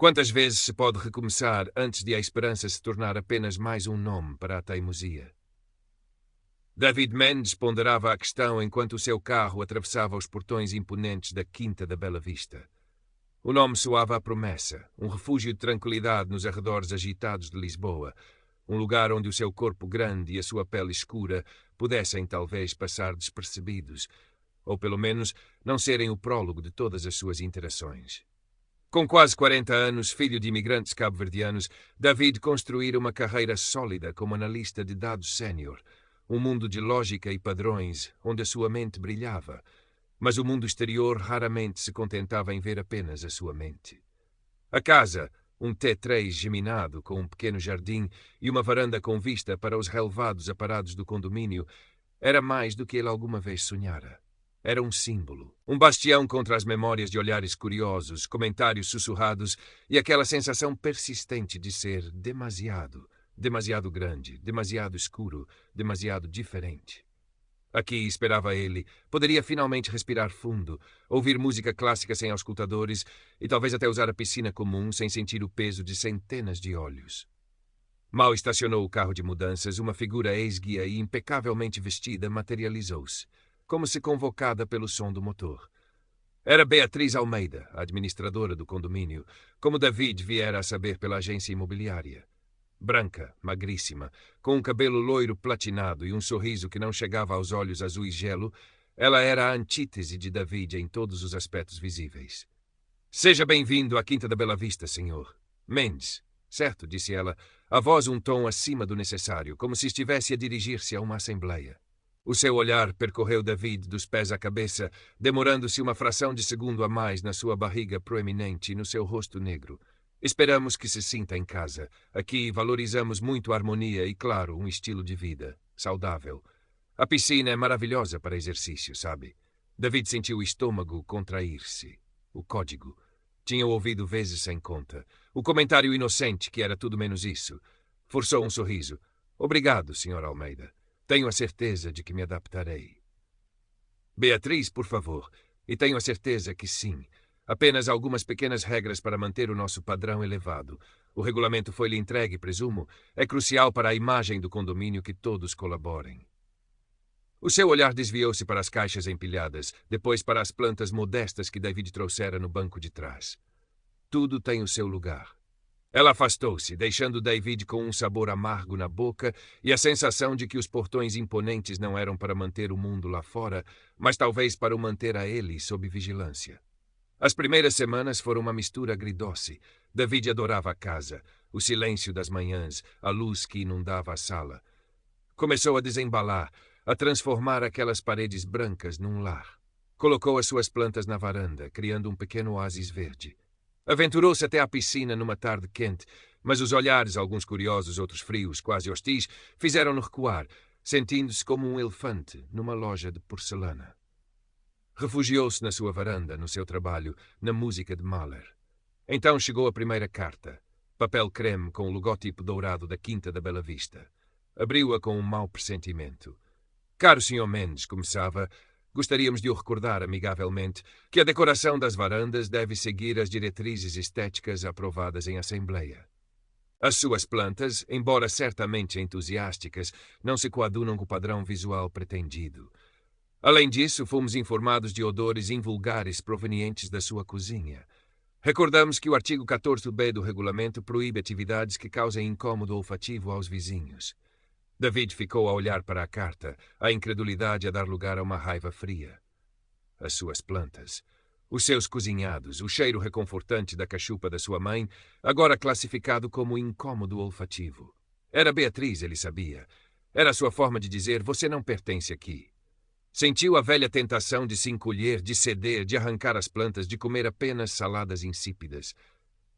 Quantas vezes se pode recomeçar antes de a esperança se tornar apenas mais um nome para a teimosia? David Mendes ponderava a questão enquanto o seu carro atravessava os portões imponentes da Quinta da Bela Vista. O nome soava a promessa, um refúgio de tranquilidade nos arredores agitados de Lisboa, um lugar onde o seu corpo grande e a sua pele escura pudessem talvez passar despercebidos, ou pelo menos não serem o prólogo de todas as suas interações. Com quase 40 anos, filho de imigrantes cabo-verdianos, David construíra uma carreira sólida como analista de dados sénior, um mundo de lógica e padrões onde a sua mente brilhava, mas o mundo exterior raramente se contentava em ver apenas a sua mente. A casa, um T3 geminado com um pequeno jardim e uma varanda com vista para os relevados aparados do condomínio, era mais do que ele alguma vez sonhara. Era um símbolo, um bastião contra as memórias de olhares curiosos, comentários sussurrados e aquela sensação persistente de ser demasiado grande, demasiado escuro, demasiado diferente. Aqui, esperava ele, poderia finalmente respirar fundo, ouvir música clássica sem auscultadores e talvez até usar a piscina comum sem sentir o peso de centenas de olhos. Mal estacionou o carro de mudanças, uma figura esguia e impecavelmente vestida materializou-se, como se convocada pelo som do motor. Era Beatriz Almeida, a administradora do condomínio, como David viera a saber pela agência imobiliária. Branca, magríssima, com um cabelo loiro platinado e um sorriso que não chegava aos olhos azuis gelo, ela era a antítese de David em todos os aspectos visíveis. Seja bem-vindo à Quinta da Bela Vista, senhor. Mendes, certo, disse ela, a voz um tom acima do necessário, como se estivesse a dirigir-se a uma assembleia. O seu olhar percorreu David dos pés à cabeça, demorando-se uma fração de segundo a mais na sua barriga proeminente e no seu rosto negro. Esperamos que se sinta em casa. Aqui valorizamos muito a harmonia e, claro, um estilo de vida saudável. A piscina é maravilhosa para exercício, sabe? David sentiu o estômago contrair-se. O código. Tinha ouvido vezes sem conta. O comentário inocente, que era tudo menos isso. Forçou um sorriso. Obrigado, Sr. Almeida. Tenho a certeza de que me adaptarei. Beatriz, por favor. E tenho a certeza que sim. Apenas algumas pequenas regras para manter o nosso padrão elevado. O regulamento foi-lhe entregue, presumo. É crucial para a imagem do condomínio que todos colaborem. O seu olhar desviou-se para as caixas empilhadas, depois para as plantas modestas que David trouxera no banco de trás. Tudo tem o seu lugar. Ela afastou-se, deixando David com um sabor amargo na boca e a sensação de que os portões imponentes não eram para manter o mundo lá fora, mas talvez para o manter a ele sob vigilância. As primeiras semanas foram uma mistura agridoce. David adorava a casa, o silêncio das manhãs, a luz que inundava a sala. Começou a desembalar, a transformar aquelas paredes brancas num lar. Colocou as suas plantas na varanda, criando um pequeno oásis verde. Aventurou-se até à piscina numa tarde quente, mas os olhares, alguns curiosos, outros frios, quase hostis, fizeram-no recuar, sentindo-se como um elefante numa loja de porcelana. Refugiou-se na sua varanda, no seu trabalho, na música de Mahler. Então chegou a primeira carta, papel creme com o logótipo dourado da Quinta da Bela Vista. Abriu-a com um mau pressentimento. Caro Sr. Mendes, começava, gostaríamos de o recordar amigavelmente que a decoração das varandas deve seguir as diretrizes estéticas aprovadas em assembleia. As suas plantas, embora certamente entusiásticas, não se coadunam com o padrão visual pretendido. Além disso, fomos informados de odores invulgares provenientes da sua cozinha. Recordamos que o artigo 14b do regulamento proíbe atividades que causem incômodo olfativo aos vizinhos. David ficou a olhar para a carta, a incredulidade a dar lugar a uma raiva fria. As suas plantas, os seus cozinhados, o cheiro reconfortante da cachupa da sua mãe, agora classificado como incômodo olfativo. Era Beatriz, ele sabia. Era a sua forma de dizer, você não pertence aqui. Sentiu a velha tentação de se encolher, de ceder, de arrancar as plantas, de comer apenas saladas insípidas.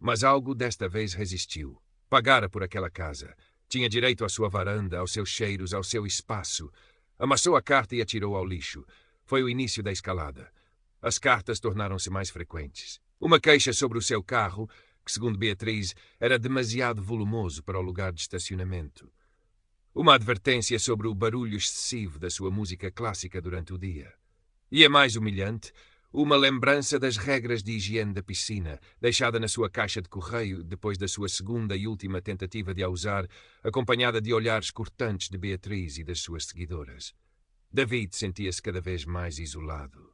Mas algo desta vez resistiu. Pagara por aquela casa. Tinha direito à sua varanda, aos seus cheiros, ao seu espaço. Amassou a carta e atirou ao lixo. Foi o início da escalada. As cartas tornaram-se mais frequentes. Uma queixa sobre o seu carro, que, segundo Beatriz, era demasiado volumoso para o lugar de estacionamento. Uma advertência sobre o barulho excessivo da sua música clássica durante o dia. E é mais humilhante, Uma lembrança das regras de higiene da piscina, deixada na sua caixa de correio depois da sua segunda e última tentativa de a usar, acompanhada de olhares cortantes de Beatriz e das suas seguidoras. David sentia-se cada vez mais isolado.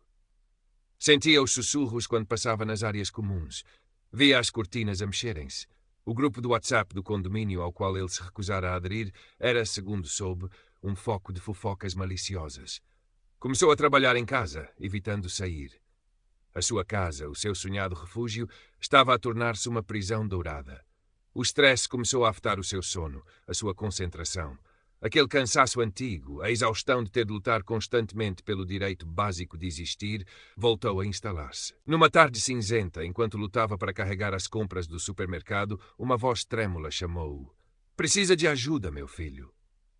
Sentia os sussurros quando passava nas áreas comuns. Via as cortinas a mexerem-se. O grupo do WhatsApp do condomínio ao qual ele se recusara a aderir era, segundo soube, um foco de fofocas maliciosas. Começou a trabalhar em casa, evitando sair. A sua casa, o seu sonhado refúgio, estava a tornar-se uma prisão dourada. O stress começou a afetar o seu sono, a sua concentração. Aquele cansaço antigo, a exaustão de ter de lutar constantemente pelo direito básico de existir, voltou a instalar-se. Numa tarde cinzenta, enquanto lutava para carregar as compras do supermercado, uma voz trêmula chamou-o. "Precisa de ajuda, meu filho."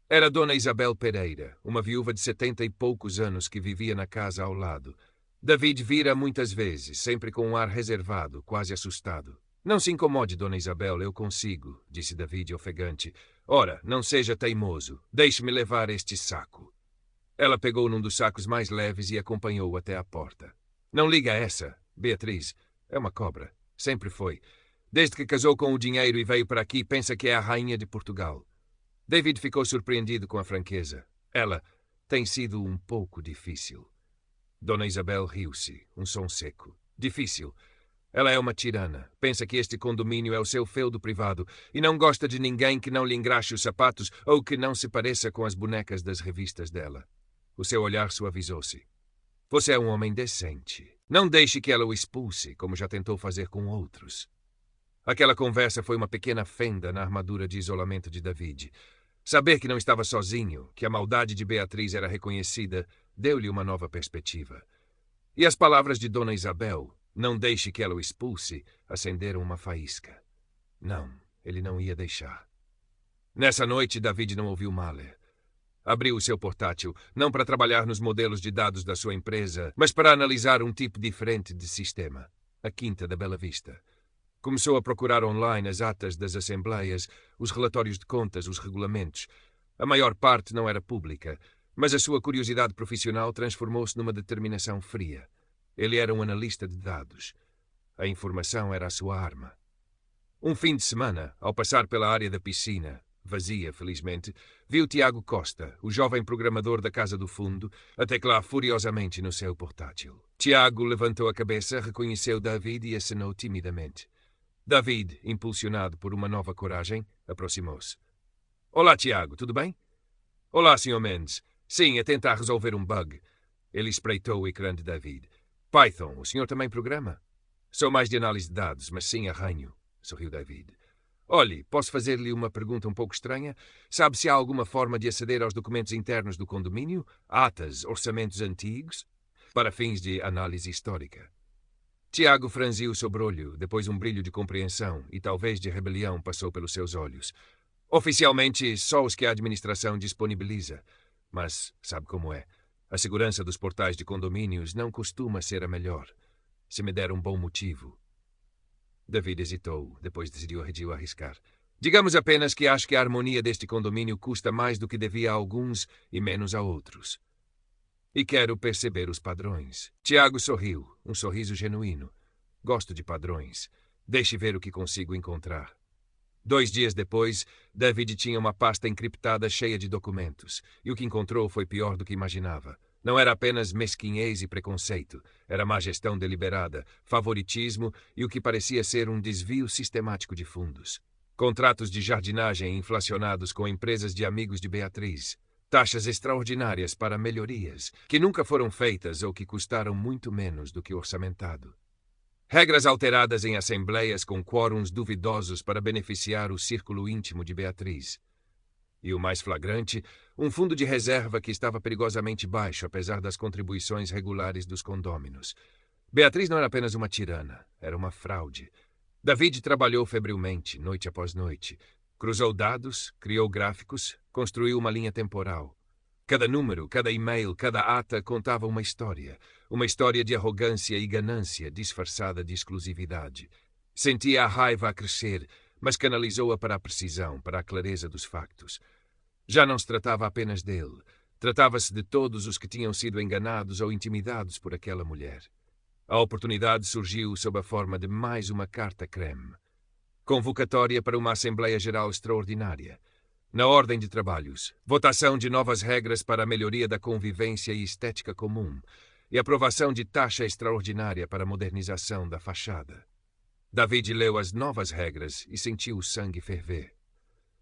Era Dona Isabel Pereira, uma viúva de 70 e poucos anos que vivia na casa ao lado. David vira muitas vezes, sempre com um ar reservado, quase assustado. "Não se incomode, Dona Isabel, eu consigo", disse David ofegante. "Ora, não seja teimoso. Deixe-me levar este saco." Ela pegou num dos sacos mais leves e acompanhou-o até à porta. "Não liga a essa, Beatriz. É uma cobra. Sempre foi. Desde que casou com o dinheiro e veio para aqui, pensa que é a rainha de Portugal." David ficou surpreendido com a franqueza. Ela tem sido um pouco difícil. Dona Isabel riu-se, um som seco. "Difícil. Ela é uma tirana. Pensa que este condomínio é o seu feudo privado e não gosta de ninguém que não lhe engraxe os sapatos ou que não se pareça com as bonecas das revistas dela." O seu olhar suavizou-se. "Você é um homem decente. Não deixe que ela o expulse, como já tentou fazer com outros." Aquela conversa foi uma pequena fenda na armadura de isolamento de David. Saber que não estava sozinho, que a maldade de Beatriz era reconhecida, deu-lhe uma nova perspectiva. E as palavras de Dona Isabel, "não deixe que ela o expulse", acenderam uma faísca. Não, ele não ia deixar. Nessa noite, David não ouviu Mahler. Abriu o seu portátil, não para trabalhar nos modelos de dados da sua empresa, mas para analisar um tipo diferente de sistema, a Quinta da Bela Vista. Começou a procurar online as atas das assembleias, os relatórios de contas, os regulamentos. A maior parte não era pública, mas a sua curiosidade profissional transformou-se numa determinação fria. Ele era um analista de dados. A informação era a sua arma. Um fim de semana, ao passar pela área da piscina, vazia, felizmente, viu Tiago Costa, o jovem programador da Casa do Fundo, a teclar furiosamente no seu portátil. Tiago levantou a cabeça, reconheceu David e acenou timidamente. David, impulsionado por uma nova coragem, aproximou-se. "Olá, Tiago, tudo bem?" "Olá, Sr. Mendes. Sim, a tentar resolver um bug." Ele espreitou o ecrã de David. "Python, o senhor também programa?" "Sou mais de análise de dados, mas sim arranho", sorriu David. "Olhe, posso fazer-lhe uma pergunta um pouco estranha? Sabe se há alguma forma de aceder aos documentos internos do condomínio? Atas, orçamentos antigos? Para fins de análise histórica." Tiago franziu o sobrolho, depois um brilho de compreensão e talvez de rebelião passou pelos seus olhos. "Oficialmente, só os que a administração disponibiliza. Mas, sabe como é? A segurança dos portais de condomínios não costuma ser a melhor. Se me der um bom motivo." David hesitou, depois decidiu arriscar. "Digamos apenas que acho que a harmonia deste condomínio custa mais do que devia a alguns e menos a outros. E quero perceber os padrões." Tiago sorriu, um sorriso genuíno. "Gosto de padrões. Deixe ver o que consigo encontrar." 2 dias depois, David tinha uma pasta encriptada cheia de documentos, e o que encontrou foi pior do que imaginava. Não era apenas mesquinhez e preconceito, era má gestão deliberada, favoritismo e o que parecia ser um desvio sistemático de fundos. Contratos de jardinagem inflacionados com empresas de amigos de Beatriz. Taxas extraordinárias para melhorias, que nunca foram feitas ou que custaram muito menos do que orçamentado. Regras alteradas em assembleias com quórums duvidosos para beneficiar o círculo íntimo de Beatriz. E o mais flagrante, um fundo de reserva que estava perigosamente baixo, apesar das contribuições regulares dos condôminos. Beatriz não era apenas uma tirana, era uma fraude. David trabalhou febrilmente, noite após noite. Cruzou dados, criou gráficos, construiu uma linha temporal. Cada número, cada e-mail, cada ata contava uma história de arrogância e ganância disfarçada de exclusividade. Sentia a raiva a crescer, mas canalizou-a para a precisão, para a clareza dos factos. Já não se tratava apenas dele. Tratava-se de todos os que tinham sido enganados ou intimidados por aquela mulher. A oportunidade surgiu sob a forma de mais uma carta-creme. Convocatória para uma Assembleia Geral Extraordinária. Na ordem de trabalhos, votação de novas regras para a melhoria da convivência e estética comum e aprovação de taxa extraordinária para a modernização da fachada. David leu as novas regras e sentiu o sangue ferver.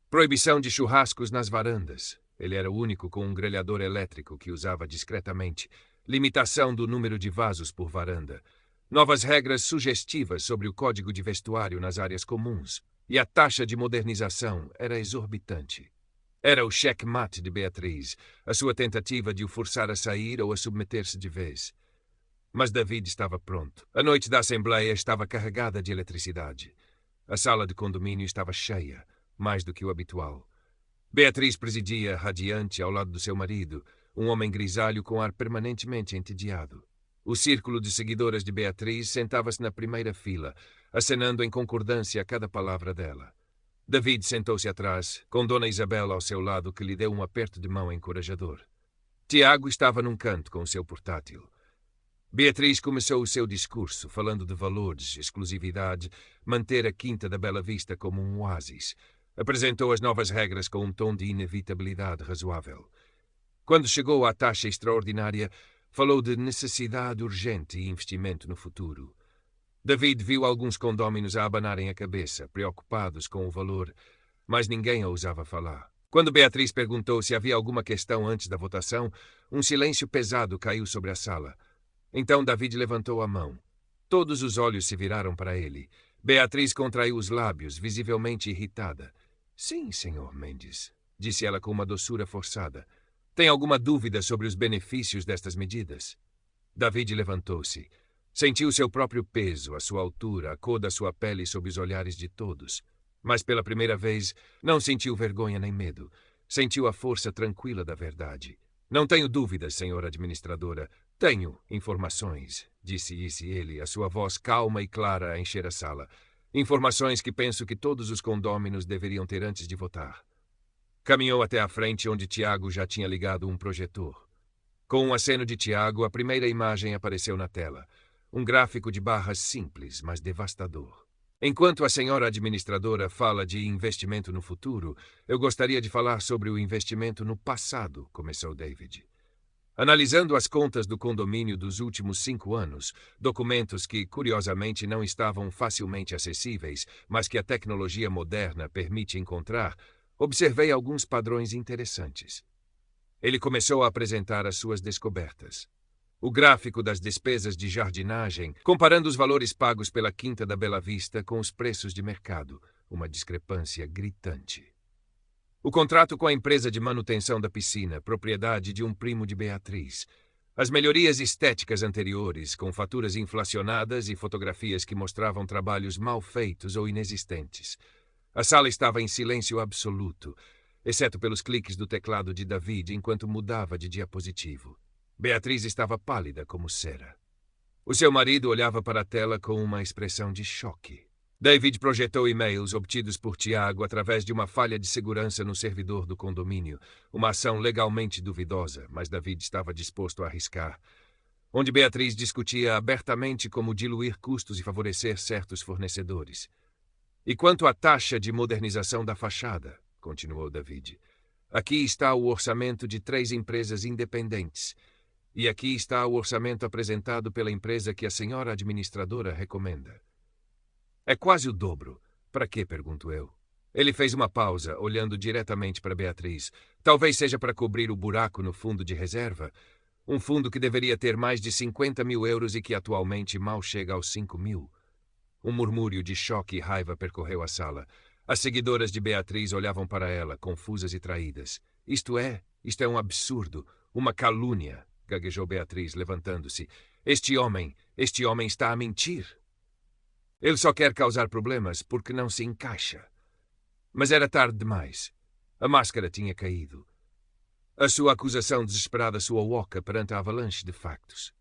Proibição de churrascos nas varandas. Ele era o único com um grelhador elétrico que usava discretamente. Limitação do número de vasos por varanda. Novas regras sugestivas sobre o código de vestuário nas áreas comuns. E a taxa de modernização era exorbitante. Era o checkmate de Beatriz, a sua tentativa de o forçar a sair ou a submeter-se de vez. Mas David estava pronto. A noite da Assembleia estava carregada de eletricidade. A sala de condomínio estava cheia, mais do que o habitual. Beatriz presidia, radiante, ao lado do seu marido, um homem grisalho com ar permanentemente entediado. O círculo de seguidoras de Beatriz sentava-se na primeira fila, acenando em concordância a cada palavra dela. David sentou-se atrás, com Dona Isabel ao seu lado, que lhe deu um aperto de mão encorajador. Tiago estava num canto com o seu portátil. Beatriz começou o seu discurso, falando de valores, exclusividade, manter a Quinta da Bela Vista como um oásis. Apresentou as novas regras com um tom de inevitabilidade razoável. Quando chegou à taxa extraordinária, falou de necessidade urgente e investimento no futuro. David viu alguns condóminos a abanarem a cabeça, preocupados com o valor, mas ninguém ousava falar. Quando Beatriz perguntou se havia alguma questão antes da votação, um silêncio pesado caiu sobre a sala. Então David levantou a mão. Todos os olhos se viraram para ele. Beatriz contraiu os lábios, visivelmente irritada. Sim, senhor Mendes, disse ela com uma doçura forçada. Tem alguma dúvida sobre os benefícios destas medidas? David levantou-se. Sentiu seu próprio peso, a sua altura, a cor da sua pele sob os olhares de todos. Mas pela primeira vez, não sentiu vergonha nem medo. Sentiu a força tranquila da verdade. Não tenho dúvidas, senhora administradora. Tenho informações, disse ele, a sua voz calma e clara a encher a sala. Informações que penso que todos os condôminos deveriam ter antes de votar. Caminhou até a frente onde Tiago já tinha ligado um projetor. Com um aceno de Tiago, a primeira imagem apareceu na tela. Um gráfico de barras simples, mas devastador. Enquanto a senhora administradora fala de investimento no futuro, eu gostaria de falar sobre o investimento no passado, começou David. Analisando as contas do condomínio dos últimos 5 anos, documentos que, curiosamente, não estavam facilmente acessíveis, mas que a tecnologia moderna permite encontrar, observei alguns padrões interessantes. Ele começou a apresentar as suas descobertas. O gráfico das despesas de jardinagem, comparando os valores pagos pela Quinta da Bela Vista com os preços de mercado, uma discrepância gritante. O contrato com a empresa de manutenção da piscina, propriedade de um primo de Beatriz. As melhorias estéticas anteriores, com faturas inflacionadas e fotografias que mostravam trabalhos mal feitos ou inexistentes. A sala estava em silêncio absoluto, exceto pelos cliques do teclado de David enquanto mudava de diapositivo. Beatriz estava pálida como cera. O seu marido olhava para a tela com uma expressão de choque. David projetou e-mails obtidos por Tiago através de uma falha de segurança no servidor do condomínio, uma ação legalmente duvidosa, mas David estava disposto a arriscar, onde Beatriz discutia abertamente como diluir custos e favorecer certos fornecedores. E quanto à taxa de modernização da fachada, continuou David, aqui está o orçamento de 3 empresas independentes, e aqui está o orçamento apresentado pela empresa que a senhora administradora recomenda. É quase o dobro. Para quê, pergunto eu. Ele fez uma pausa, olhando diretamente para Beatriz. Talvez seja para cobrir o buraco no fundo de reserva. Um fundo que deveria ter mais de 50 mil euros e que atualmente mal chega aos 5 mil. Um murmúrio de choque e raiva percorreu a sala. As seguidoras de Beatriz olhavam para ela, confusas e traídas. Isto é um absurdo, uma calúnia, gaguejou Beatriz, levantando-se. Este homem está a mentir. Ele só quer causar problemas porque não se encaixa. Mas era tarde demais. A máscara tinha caído. A sua acusação desesperada soou oca perante a avalanche de factos.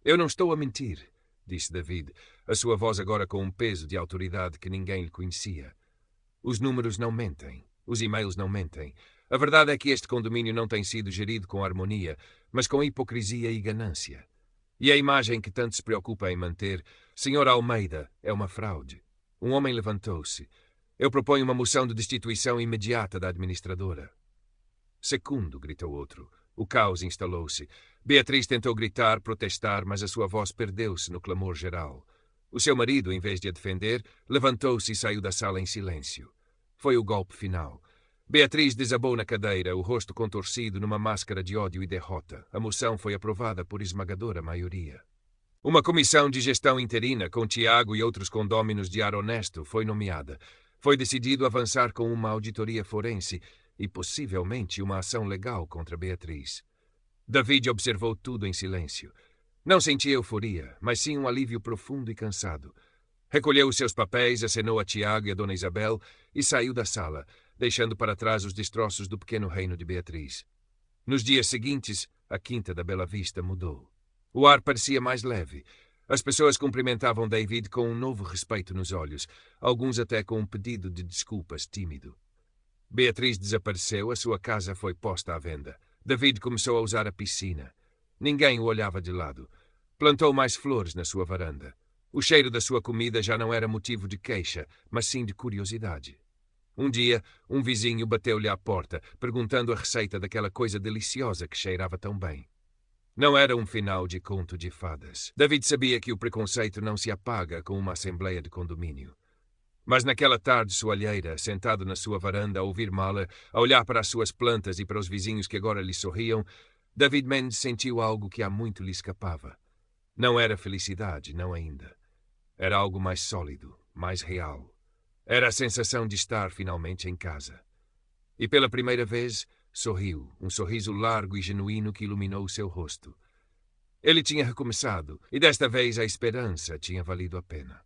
Eu não estou a mentir, disse David, a sua voz agora com um peso de autoridade que ninguém lhe conhecia. Os números não mentem. Os e-mails não mentem. A verdade é que este condomínio não tem sido gerido com harmonia, mas com hipocrisia e ganância. E a imagem que tanto se preocupa em manter, Sr. Almeida, é uma fraude. Um homem levantou-se. Eu proponho uma moção de destituição imediata da administradora. Segundo, gritou outro. O caos instalou-se. Beatriz tentou gritar, protestar, mas a sua voz perdeu-se no clamor geral. O seu marido, em vez de a defender, levantou-se e saiu da sala em silêncio. Foi o golpe final. Beatriz desabou na cadeira, o rosto contorcido numa máscara de ódio e derrota. A moção foi aprovada por esmagadora maioria. Uma comissão de gestão interina, com Tiago e outros condôminos de ar honesto, foi nomeada. Foi decidido avançar com uma auditoria forense e, possivelmente, uma ação legal contra Beatriz. David observou tudo em silêncio. Não sentia euforia, mas sim um alívio profundo e cansado. Recolheu os seus papéis, acenou a Tiago e a Dona Isabel e saiu da sala, deixando para trás os destroços do pequeno reino de Beatriz. Nos dias seguintes, a quinta da Bela Vista mudou. O ar parecia mais leve. As pessoas cumprimentavam David com um novo respeito nos olhos, alguns até com um pedido de desculpas tímido. Beatriz desapareceu, a sua casa foi posta à venda. David começou a usar a piscina. Ninguém o olhava de lado. Plantou mais flores na sua varanda. O cheiro da sua comida já não era motivo de queixa, mas sim de curiosidade. Um dia, um vizinho bateu-lhe à porta, perguntando a receita daquela coisa deliciosa que cheirava tão bem. Não era um final de conto de fadas. David sabia que o preconceito não se apaga com uma assembleia de condomínio. Mas naquela tarde soalheira, sentado na sua varanda a ouvir Mahler, a olhar para as suas plantas e para os vizinhos que agora lhe sorriam, David Mendes sentiu algo que há muito lhe escapava. Não era felicidade, não ainda. Era algo mais sólido, mais real. Era a sensação de estar finalmente em casa. E pela primeira vez, sorriu, um sorriso largo e genuíno que iluminou o seu rosto. Ele tinha recomeçado, e desta vez a esperança tinha valido a pena.